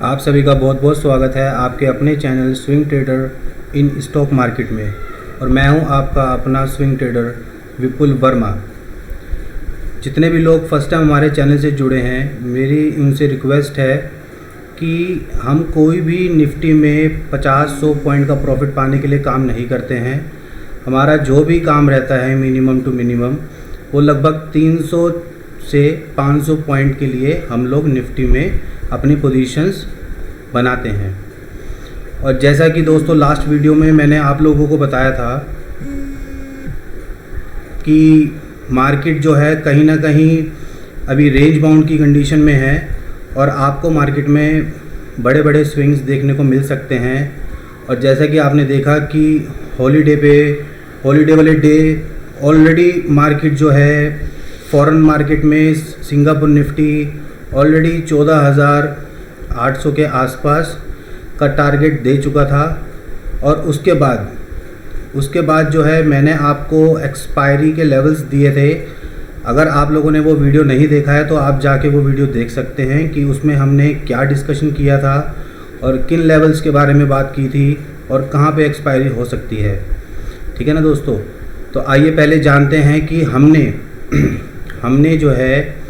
आप सभी का बहुत बहुत स्वागत है आपके अपने channel swing trader in stock market में। और मैं हूं आपका अपना स्विंग ट्रेडर विपुल वर्मा। जितने भी लोग फर्स्ट टाइम हमारे चैनल से जुड़े हैं, मेरी उनसे रिक्वेस्ट है कि हम कोई भी निफ्टी में 50-100 पॉइंट का प्रॉफिट पाने के लिए काम नहीं करते हैं। हमारा जो भी काम रहता है मिनिमम टू मिनिमम वो लगभग 300 से 500 पॉइंट के लिए हम लोग निफ्टी में अपनी पोजीशंस बनाते हैं। और जैसा कि दोस्तों लास्ट वीडियो में मैंने आप लोगों को बताया था कि मार्केट जो है कहीं ना कहीं अभी रेंज बाउंड की कंडीशन में है और आपको मार्केट में बड़े बड़े स्विंग्स देखने को मिल सकते हैं। और जैसा कि आपने देखा कि हॉलीडे वाले डे ऑलरेडी मार्केट जो है फॉरेन मार्केट में सिंगापुर निफ्टी ऑलरेडी 14,800 के आसपास का टारगेट दे चुका था। और उसके बाद जो है मैंने आपको एक्सपायरी के लेवल्स दिए थे। अगर आप लोगों ने वो वीडियो नहीं देखा है तो आप जाके वो वीडियो देख सकते हैं कि उसमें हमने क्या डिस्कशन किया था और किन लेवल्स के बारे में बात की थी और कहाँ पे एक्सपायरी हो सकती है। ठीक है ना दोस्तों, तो आइए पहले जानते हैं कि हमने जो है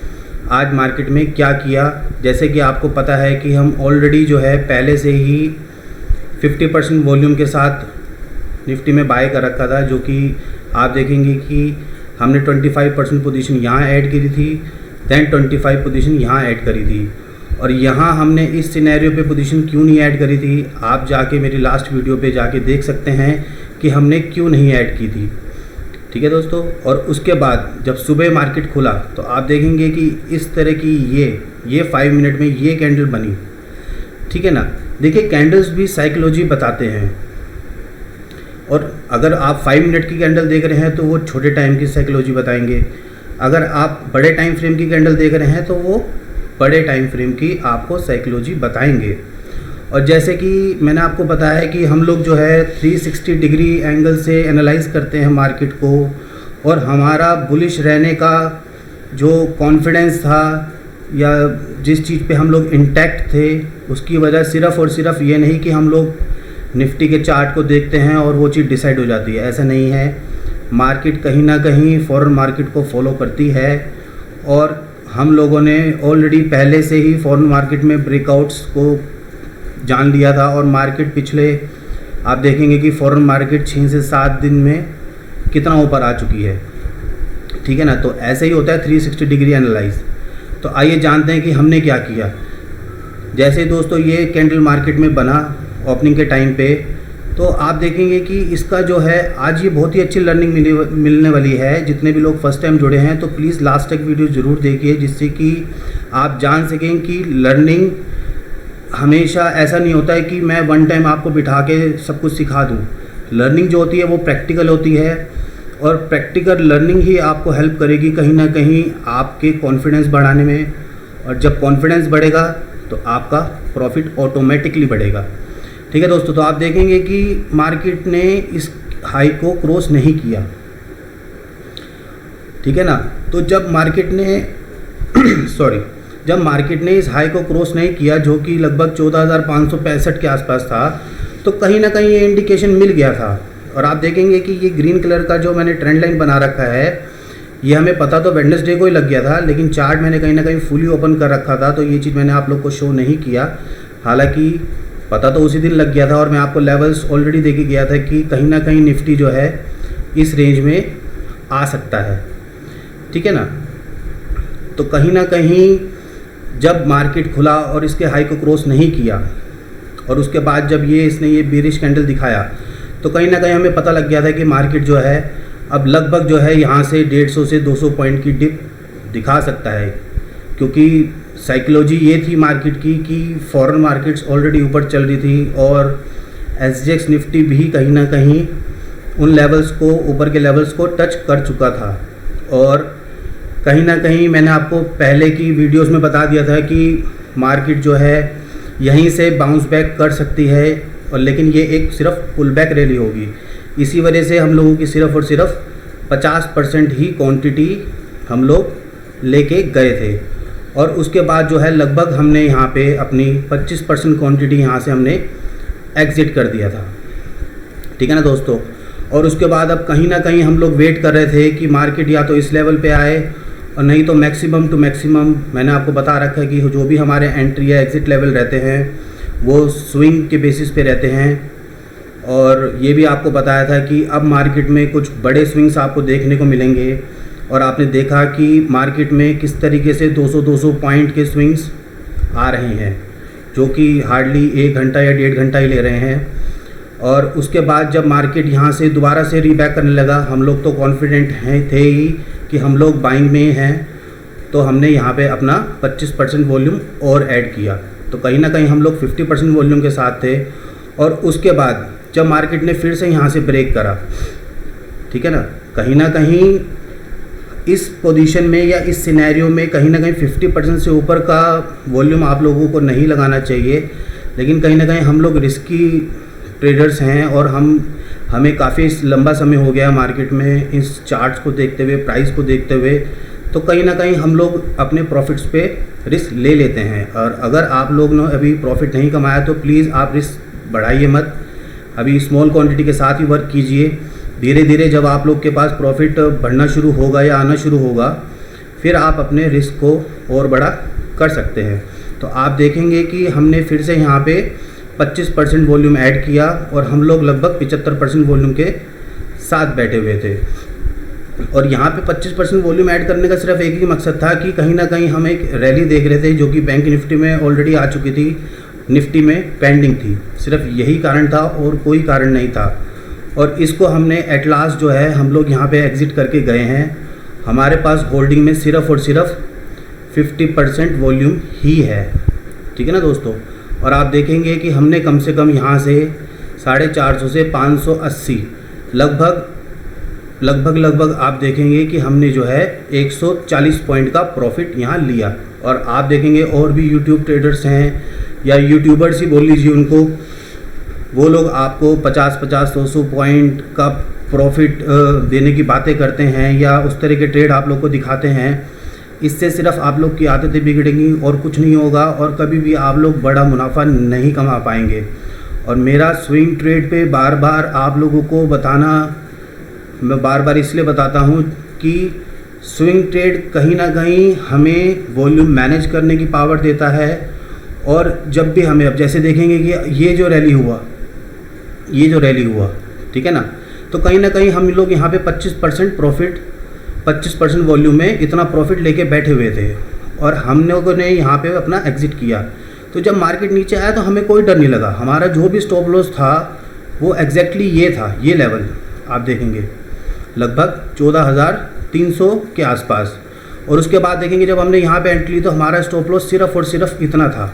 आज मार्केट में क्या किया। जैसे कि आपको पता है कि हम ऑलरेडी जो है पहले से ही 50% वॉल्यूम के साथ निफ्टी में बाय कर रखा था, जो कि आप देखेंगे कि हमने 25% पोजीशन यहाँ ऐड करी थी, दैन 25 पोजीशन यहाँ ऐड करी थी। और यहाँ हमने इस सिनेरियो पे पोजीशन क्यों नहीं ऐड करी थी, आप जाके मेरी लास्ट वीडियो पे जाके देख सकते हैं कि हमने क्यों नहीं ऐड की थी। ठीक है दोस्तों, और उसके बाद जब सुबह मार्केट खुला तो आप देखेंगे कि इस तरह की ये 5 मिनट में ये कैंडल बनी। ठीक है ना, देखिए कैंडल्स भी साइकोलॉजी बताते हैं। और अगर आप 5 मिनट की कैंडल देख रहे हैं तो वो छोटे टाइम की साइकोलॉजी बताएंगे, अगर आप बड़े टाइम फ्रेम की कैंडल देख रहे हैं तो वो बड़े टाइम फ्रेम की आपको साइकोलॉजी बताएंगे। और जैसे कि मैंने आपको बताया है कि हम लोग जो है 360 डिग्री एंगल से एनालाइज करते हैं मार्केट को, और हमारा बुलिश रहने का जो कॉन्फिडेंस था या जिस चीज़ पे हम लोग इंटैक्ट थे उसकी वजह सिर्फ़ और सिर्फ ये नहीं कि हम लोग निफ्टी के चार्ट को देखते हैं और वो चीज़ डिसाइड हो जाती है। ऐसा नहीं है, मार्केट कहीं ना कहीं फॉरेन मार्केट को फॉलो करती है। और हम लोगों ने ऑलरेडी पहले से ही फॉरेन मार्केट में ब्रेकआउट्स को जान लिया था। और मार्केट पिछले आप देखेंगे कि फॉरेन मार्केट 6 से 7 दिन में कितना ऊपर आ चुकी है। ठीक है ना, तो ऐसे ही होता है 360 डिग्री एनालाइज। तो आइए जानते हैं कि हमने क्या किया। जैसे दोस्तों ये कैंडल मार्केट में बना ओपनिंग के टाइम पे, तो आप देखेंगे कि इसका जो है आज ये बहुत ही अच्छी लर्निंग मिलने वाली है। जितने भी लोग फर्स्ट टाइम जुड़े हैं तो प्लीज़ लास्ट तक वीडियो ज़रूर देखिए, जिससे कि आप जान सकें कि लर्निंग हमेशा ऐसा नहीं होता है कि मैं वन टाइम आपको बिठा के सब कुछ सिखा दूं। लर्निंग जो होती है वो प्रैक्टिकल होती है, और प्रैक्टिकल लर्निंग ही आपको हेल्प करेगी कहीं ना कहीं आपके कॉन्फिडेंस बढ़ाने में। और जब कॉन्फिडेंस बढ़ेगा तो आपका प्रॉफिट ऑटोमेटिकली बढ़ेगा। ठीक है दोस्तों, तो आप देखेंगे कि मार्केट ने इस हाई को क्रॉस नहीं किया। ठीक है ना, तो जब मार्केट ने इस हाई को क्रॉस नहीं किया, जो कि लगभग 14,565 के आसपास था, तो कहीं ना कहीं ये इंडिकेशन मिल गया था। और आप देखेंगे कि ये ग्रीन कलर का जो मैंने ट्रेंड लाइन बना रखा है, ये हमें पता तो वेडनेसडे को ही लग गया था, लेकिन चार्ट मैंने कहीं ना कहीं फुली ओपन कर रखा था, तो ये चीज़ मैंने आप लोग को शो नहीं किया। हालांकि पता तो उसी दिन लग गया था, और मैं आपको लेवल्स ऑलरेडी दे के गया था कि कहीं ना कहीं निफ्टी जो है इस रेंज में आ सकता है। ठीक है ना, तो कहीं ना कहीं जब मार्केट खुला और इसके हाई को क्रॉस नहीं किया, और उसके बाद जब इसने ये बेरिश कैंडल दिखाया, तो कहीं ना कहीं हमें पता लग गया था कि मार्केट जो है अब लगभग जो है यहाँ से 150 से 200 पॉइंट की डिप दिखा सकता है। क्योंकि साइकोलॉजी ये थी मार्केट की कि फॉरेन मार्केट्स ऑलरेडी ऊपर चल रही थी, और SGX निफ्टी भी कहीं ना कहीं उन लेवल्स को, ऊपर के लेवल्स को टच कर चुका था। और कहीं ना कहीं मैंने आपको पहले की वीडियोस में बता दिया था कि मार्केट जो है यहीं से बाउंस बैक कर सकती है, और लेकिन ये एक सिर्फ पुल बैक रैली होगी। इसी वजह से हम लोगों की सिर्फ और सिर्फ 50% ही क्वांटिटी हम लोग लेके गए थे। और उसके बाद जो है लगभग हमने यहाँ पे अपनी 25% क्वांटिटी यहाँ से हमने एग्ज़िट कर दिया था, ठीक है ना दोस्तों। और उसके बाद अब कहीं ना कहीं हम लोग वेट कर रहे थे कि मार्केट या तो इस लेवल पे आए और नहीं तो मैक्सिमम टू मैक्सिमम मैंने आपको बता रखा है कि जो भी हमारे एंट्री या एग्ज़िट लेवल रहते हैं वो स्विंग के बेसिस पे रहते हैं। और ये भी आपको बताया था कि अब मार्केट में कुछ बड़े स्विंग्स आपको देखने को मिलेंगे, और आपने देखा कि मार्केट में किस तरीके से 200-200 पॉइंट के स्विंग्स आ रहे हैं, जो कि हार्डली 1 घंटा या 1.5 घंटा ही ले रहे हैं। और उसके बाद जब मार्केट यहाँ से दोबारा से रीबैक करने लगा, हम लोग तो कॉन्फिडेंट थे ही कि हम लोग बाइंग में हैं, तो हमने यहाँ पे अपना 25% वॉल्यूम और ऐड किया। तो कहीं ना कहीं हम लोग 50% वॉल्यूम के साथ थे। और उसके बाद जब मार्केट ने फिर से यहाँ से ब्रेक करा, ठीक है ना कहीं इस पोजीशन में या इस सिनेरियो में कहीं ना कहीं 50% से ऊपर का वॉल्यूम आप लोगों को नहीं लगाना चाहिए। लेकिन कहीं ना कहीं हम लोग रिस्की ट्रेडर्स हैं और हमें काफ़ी लंबा समय हो गया मार्केट में इस चार्ट्स को देखते हुए, प्राइस को देखते हुए, तो कहीं ना कहीं हम लोग अपने प्रॉफिट्स पे रिस्क ले लेते हैं। और अगर आप लोग ने अभी प्रॉफिट नहीं कमाया तो प्लीज़ आप रिस्क बढ़ाइए मत, अभी स्मॉल क्वांटिटी के साथ ही वर्क कीजिए। धीरे धीरे जब आप लोग के पास प्रॉफिट बढ़ना शुरू होगा या आना शुरू होगा, फिर आप अपने रिस्क को और बड़ा कर सकते हैं। तो आप देखेंगे कि हमने फिर से यहाँ पे 25% वॉल्यूम ऐड किया और हम लोग लगभग 75% वॉल्यूम के साथ बैठे हुए थे। और यहाँ पे 25% वॉल्यूम ऐड करने का सिर्फ एक ही मकसद था कि कहीं ना कहीं हम एक रैली देख रहे थे जो कि बैंक निफ्टी में ऑलरेडी आ चुकी थी, निफ्टी में पेंडिंग थी। सिर्फ यही कारण था और कोई कारण नहीं था। और इसको हमने एट लास्ट जो है हम लोग यहाँ पे एग्ज़िट करके गए हैं। हमारे पास होल्डिंग में सिर्फ और सिर्फ 50% वॉल्यूम ही है, ठीक है ना दोस्तों। और आप देखेंगे कि हमने कम से कम यहाँ से 450 से 580 लगभग आप देखेंगे कि हमने जो है 140 पॉइंट का प्रॉफिट यहाँ लिया। और आप देखेंगे और भी यूट्यूब ट्रेडर्स हैं या यूट्यूबर्स ही बोल लीजिए उनको, वो लोग आपको 50-50, 100 पॉइंट का प्रॉफिट देने की बातें करते हैं या उस तरह के ट्रेड आप लोग को दिखाते हैं। इससे सिर्फ आप लोग की आदतें बिगड़ेंगी और कुछ नहीं होगा, और कभी भी आप लोग बड़ा मुनाफा नहीं कमा पाएंगे। और मेरा स्विंग ट्रेड पे बार बार आप लोगों को बताना, मैं बार बार इसलिए बताता हूँ कि स्विंग ट्रेड कहीं ना कहीं हमें वॉल्यूम मैनेज करने की पावर देता है। और जब भी हमें, अब जैसे देखेंगे कि ये जो रैली हुआ, ठीक है ना, तो कहीं ना कहीं हम लोग यहाँ पे 25% प्रॉफिट, 25% वॉल्यूम में इतना प्रॉफिट लेके बैठे हुए थे और हम लोगों ने यहाँ पे अपना एग्ज़िट किया। तो जब मार्केट नीचे आया तो हमें कोई डर नहीं लगा। हमारा जो भी स्टॉप लॉस था वो एग्जैक्टली ये था, ये लेवल आप देखेंगे लगभग 14,300 के आसपास। और उसके बाद देखेंगे जब हमने यहाँ पे एंट्री ली तो हमारा स्टॉप लॉस सिर्फ और सिर्फ इतना था,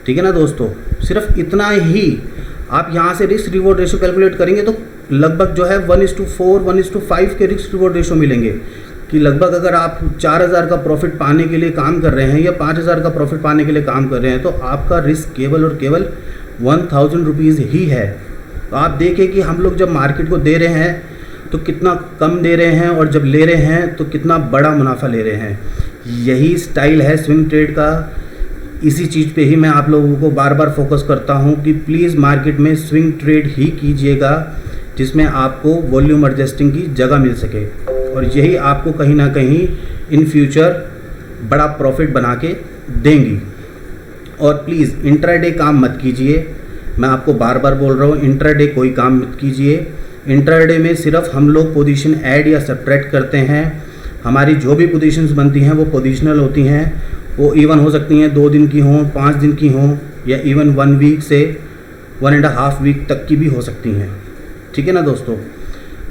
ठीक है ना दोस्तों, सिर्फ इतना ही। आप यहाँ से रिस्क रिवॉर्ड रेशो कैलकुलेट करेंगे तो लगभग जो है 1:4, 1:5 के रिस्क रिवॉर्ड रेशो मिलेंगे। कि लगभग अगर आप 4,000 का प्रॉफिट पाने के लिए काम कर रहे हैं या 5,000 का प्रॉफिट पाने के लिए काम कर रहे हैं तो आपका रिस्क केवल और केवल 1,000 रुपीज़ ही है। तो आप देखें कि हम लोग जब मार्केट को दे रहे हैं तो कितना कम दे रहे हैं और जब ले रहे हैं तो कितना बड़ा मुनाफा ले रहे हैं। यही स्टाइल है स्विंग ट्रेड का। इसी चीज़ पे ही मैं आप लोगों को बार बार फोकस करता हूँ कि प्लीज़ मार्केट में स्विंग ट्रेड ही कीजिएगा जिसमें आपको वॉल्यूम एडजस्टिंग की जगह मिल सके, और यही आपको कहीं ना कहीं इन फ्यूचर बड़ा प्रॉफिट बना के देंगी। और प्लीज़ इंट्राडे काम मत कीजिए, मैं आपको बार बार बोल रहा हूँ, इंट्राडे कोई काम मत कीजिए। इंट्राडे में सिर्फ हम लोग पोजीशन ऐड या सब्ट्रैक्ट करते हैं। हमारी जो भी पोजीशंस बनती हैं वो पोजीशनल होती हैं, वो इवन हो सकती हैं 2 दिन की हों, 5 दिन की हों, या इवन 1 वीक से 1.5 वीक तक की भी हो सकती हैं, ठीक है ना दोस्तों।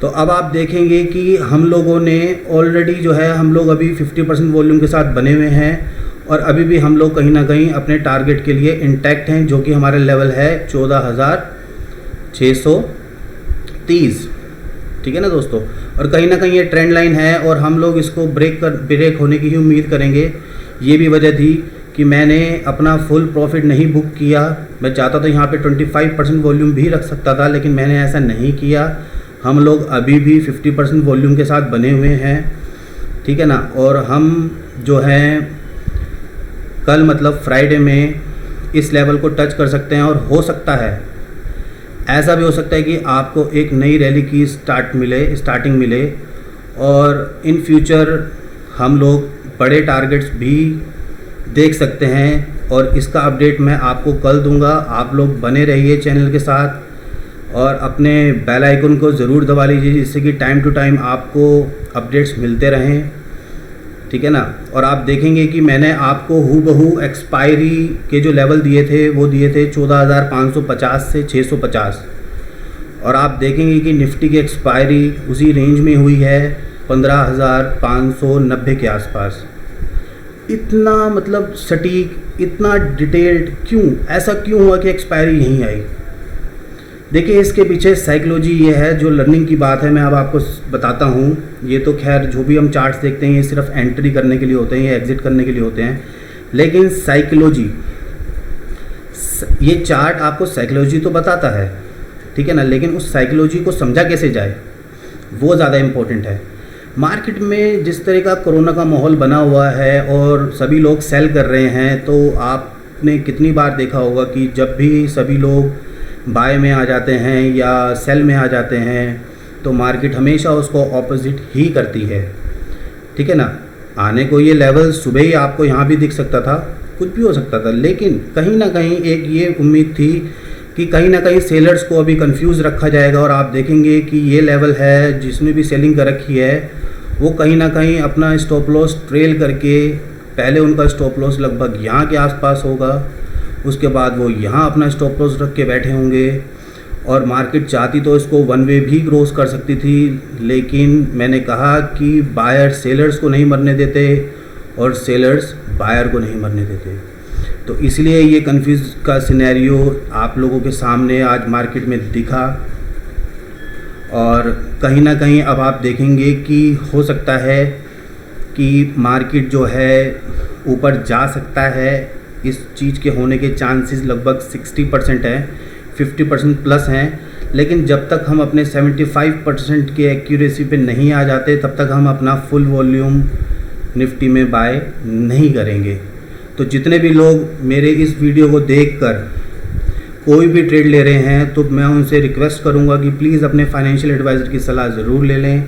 तो अब आप देखेंगे कि हम लोगों ने ऑलरेडी जो है हम लोग अभी 50% वॉल्यूम के साथ बने हुए हैं और अभी भी हम लोग कहीं ना कहीं अपने टारगेट के लिए इंटैक्ट हैं, जो कि हमारा लेवल है 14,630, ठीक है ना दोस्तों। और कहीं ना कहीं ये ट्रेंड लाइन है और हम लोग इसको ब्रेक होने की ही उम्मीद करेंगे। ये भी वजह थी कि मैंने अपना फुल प्रॉफिट नहीं बुक किया। मैं चाहता था यहाँ पे 25% वॉल्यूम भी रख सकता था, लेकिन मैंने ऐसा नहीं किया। हम लोग अभी भी 50% वॉल्यूम के साथ बने हुए हैं, ठीक है ना। और हम जो हैं कल मतलब फ्राइडे में इस लेवल को टच कर सकते हैं। और हो सकता है, ऐसा भी हो सकता है कि आपको एक नई रैली की स्टार्टिंग मिले और इन फ्यूचर हम लोग बड़े टारगेट्स भी देख सकते हैं। और इसका अपडेट मैं आपको कल दूंगा। आप लोग बने रहिए चैनल के साथ और अपने बेल आइकन को ज़रूर दबा लीजिए, जिससे कि टाइम टू टाइम आपको अपडेट्स मिलते रहें, ठीक है ना। और आप देखेंगे कि मैंने आपको हूबहू एक्सपायरी के जो लेवल दिए थे वो दिए थे 14,550 से 650, और आप देखेंगे कि निफ्टी की एक्सपायरी उसी रेंज में हुई है 15,590 के आसपास। इतना मतलब सटीक, इतना डिटेल्ड क्यों, ऐसा क्यों हुआ कि एक्सपायरी यहीं आई? देखिए, इसके पीछे साइकोलॉजी ये है, जो लर्निंग की बात है मैं अब आपको बताता हूँ। ये तो खैर जो भी हम चार्ट्स देखते हैं ये सिर्फ एंट्री करने के लिए होते हैं या एग्जिट करने के लिए होते हैं, लेकिन साइकोलॉजी, ये चार्ट आपको साइकोलॉजी तो बताता है, ठीक है ना, लेकिन उस साइकोलॉजी को समझा कैसे जाए वो ज़्यादा इम्पोर्टेंट है। मार्केट में जिस तरह का कोरोना का माहौल बना हुआ है और सभी लोग सेल कर रहे हैं, तो आपने कितनी बार देखा होगा कि जब भी सभी लोग बाय में आ जाते हैं या सेल में आ जाते हैं तो मार्केट हमेशा उसको ऑपोजिट ही करती है, ठीक है ना। आने को ये लेवल सुबह ही आपको यहाँ भी दिख सकता था, कुछ भी हो सकता था, लेकिन कहीं ना कहीं एक ये उम्मीद थी कि कहीं ना कहीं सेलर्स को अभी कंफ्यूज रखा जाएगा। और आप देखेंगे कि ये लेवल है, जिसने भी सेलिंग कर रखी है वो कहीं ना कहीं अपना स्टॉप लॉस ट्रेल करके, पहले उनका स्टॉप लॉस लगभग यहाँ के आसपास होगा, उसके बाद वो यहाँ अपना स्टॉप लॉस रख के बैठे होंगे। और मार्केट चाहती तो इसको वन वे भी क्रॉस कर सकती थी, लेकिन मैंने कहा कि बायर सेलर्स को नहीं मरने देते और सेलर्स बायर को नहीं मरने देते। तो इसलिए ये कंफ्यूज का सिनेरियो आप लोगों के सामने आज मार्केट में दिखा। और कहीं ना कहीं अब आप देखेंगे कि हो सकता है कि मार्केट जो है ऊपर जा सकता है। इस चीज़ के होने के चांसेस लगभग 60% हैं, 50% प्लस हैं, लेकिन जब तक हम अपने 75% की एक्यूरेसी पे नहीं आ जाते तब तक हम अपना फुल वॉल्यूम निफ्टी में बाय नहीं करेंगे। तो जितने भी लोग मेरे इस वीडियो को देखकर कोई भी ट्रेड ले रहे हैं तो मैं उनसे रिक्वेस्ट करूंगा कि प्लीज़ अपने फाइनेंशियल एडवाइज़र की सलाह ज़रूर ले लें।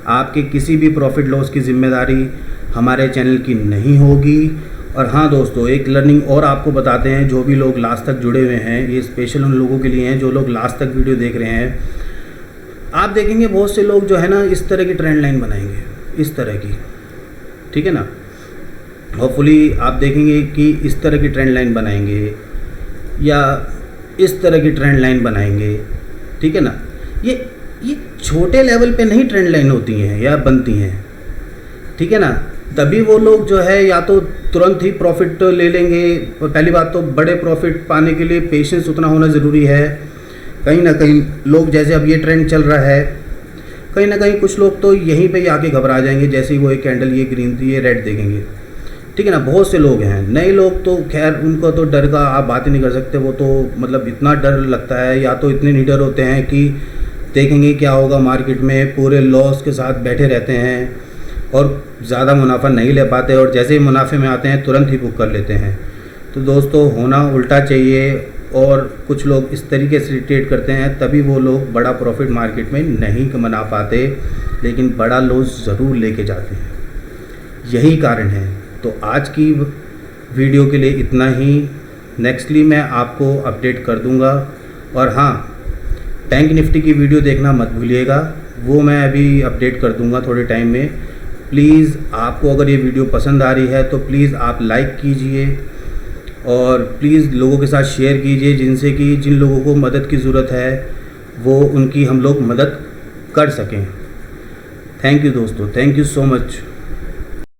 आपके किसी भी प्रॉफिट लॉस की जिम्मेदारी हमारे चैनल की नहीं होगी। और हाँ दोस्तों, एक लर्निंग और आपको बताते हैं, जो भी लोग लास्ट तक जुड़े हुए हैं, ये स्पेशल उन लोगों के लिए हैं जो लोग लास्ट तक वीडियो देख रहे हैं। आप देखेंगे बहुत से लोग जो है ना इस तरह की ट्रेंड लाइन बनाएंगे, इस तरह की, ठीक है ना। होपफुली आप देखेंगे कि इस तरह की ट्रेंड लाइन बनाएंगे या इस तरह की ट्रेंड लाइन बनाएंगे, ठीक है ना। ये छोटे लेवल पे नहीं ट्रेंड लाइन होती हैं या बनती हैं, ठीक है ना। तभी वो लोग जो है या तो तुरंत ही प्रॉफिट ले लेंगे। पहली बात तो बड़े प्रॉफिट पाने के लिए पेशेंस उतना होना ज़रूरी है। कहीं ना कहीं लोग, जैसे अब ये ट्रेंड चल रहा है, कहीं ना कहीं कुछ लोग तो यहीं पे ही आके घबरा जाएंगे, जैसे ही वो एक कैंडल ये ग्रीन थी ये रेड देखेंगे, ठीक है ना। बहुत से लोग हैं, नए लोग तो खैर उनको तो डर का आप बात ही नहीं कर सकते। वो तो मतलब इतना डर लगता है, या तो इतने निडर होते हैं कि देखेंगे क्या होगा मार्केट में, पूरे लॉस के साथ बैठे रहते हैं और ज़्यादा मुनाफा नहीं ले पाते, और जैसे ही मुनाफे में आते हैं तुरंत ही बुक कर लेते हैं। तो दोस्तों, होना उल्टा चाहिए। और कुछ लोग इस तरीके से ट्रेड करते हैं, तभी वो लोग बड़ा प्रॉफिट मार्केट में नहीं मना पाते, लेकिन बड़ा लॉस ज़रूर लेके जाते हैं। यही कारण है। तो आज की वीडियो के लिए इतना ही। नेक्स्टली मैं आपको अपडेट कर दूंगा। और हाँ, बैंक निफ्टी की वीडियो देखना मत भूलिएगा, वो मैं अभी अपडेट कर दूंगा थोड़े टाइम में। प्लीज़ आपको अगर ये वीडियो पसंद आ रही है तो प्लीज़ आप लाइक कीजिए और प्लीज़ लोगों के साथ शेयर कीजिए, जिनसे कि जिन लोगों को मदद की ज़रूरत है वो उनकी हम लोग मदद कर सकें। थैंक यू दोस्तों, थैंक यू सो मच।